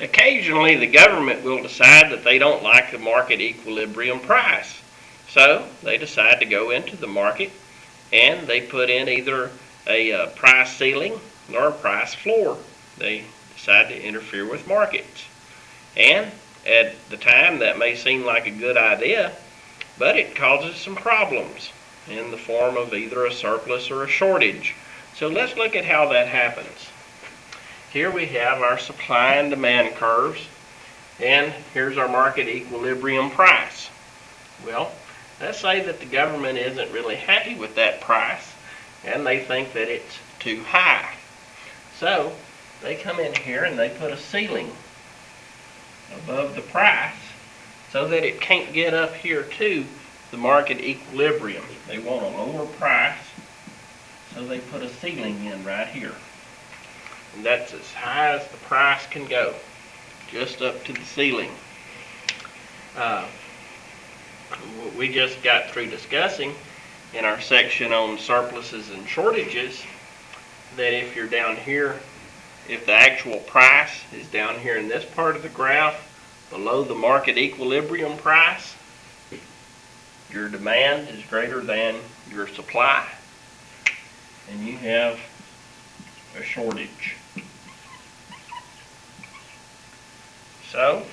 Occasionally, the government will decide that they don't like the market equilibrium price. So they decide to go into the market and they put in either a price ceiling or a price floor. They decide to interfere with markets. And at the time, that may seem like a good idea, but it causes some problems in the form of either a surplus or a shortage. So let's look at how that happens. Here we have our supply and demand curves, and here's our market equilibrium price. Well, let's say that the government isn't really happy with that price, and they think that it's too high. So they come in here and they put a ceiling above the price so that it can't get up here to the market equilibrium. They want a lower price, so they put a ceiling in right here. And that's as high as the price can go, just up to the ceiling. We just got through discussing in our section on surpluses and shortages that if you're down here, if the actual price is down here in this part of the graph below the market equilibrium price, your demand is greater than your supply, and you have a shortage. So,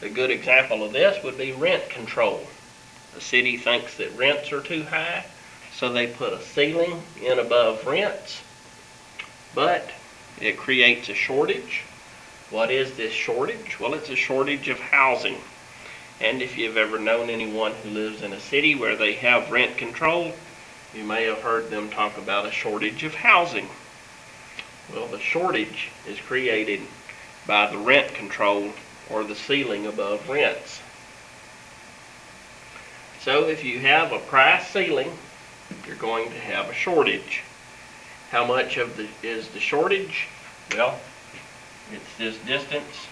a good example of this would be rent control. The city thinks that rents are too high, so they put a ceiling in above rents, but it creates a shortage. What is this shortage? Well, it's a shortage of housing. And if you've ever known anyone who lives in a city where they have rent control, you may have heard them talk about a shortage of housing. Well, the shortage is created by the rent control or the ceiling above rents. So if you have a price ceiling, you're going to have a shortage. How much is the shortage? Well, it's this distance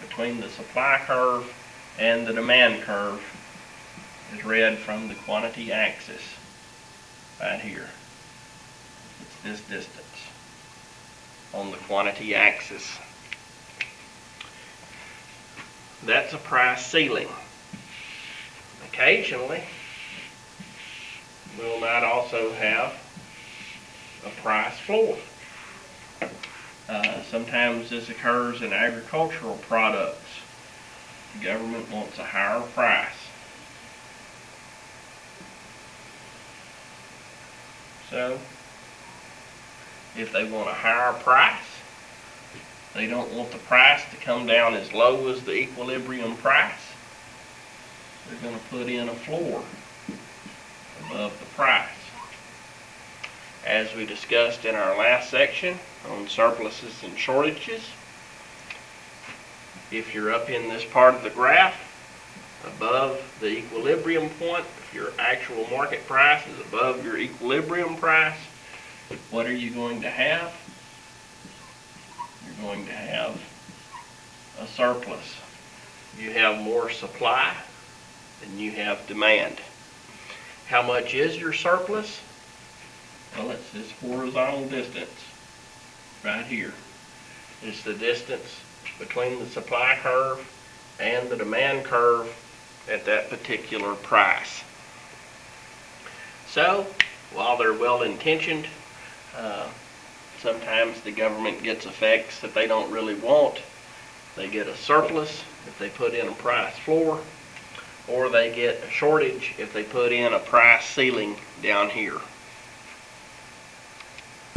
between the supply curve and the demand curve is read from the quantity axis right here. It's this distance on the quantity axis. That's a price ceiling. Occasionally, we might also have a price floor. Sometimes this occurs in agricultural products. The government wants a higher price. So, if they want a higher price, they don't want the price to come down as low as the equilibrium price. They're going to put in a floor above the price. As we discussed in our last section on surpluses and shortages, if you're up in this part of the graph above the equilibrium point, if your actual market price is above your equilibrium price, what are you going to have? You're going to have a surplus. You have more supply than you have demand. How much is your surplus? Well, it's this horizontal distance right here. It's the distance between the supply curve and the demand curve at that particular price. So, while they're well-intentioned, sometimes the government gets effects that they don't really want. They get a surplus if they put in a price floor, or they get a shortage if they put in a price ceiling down here.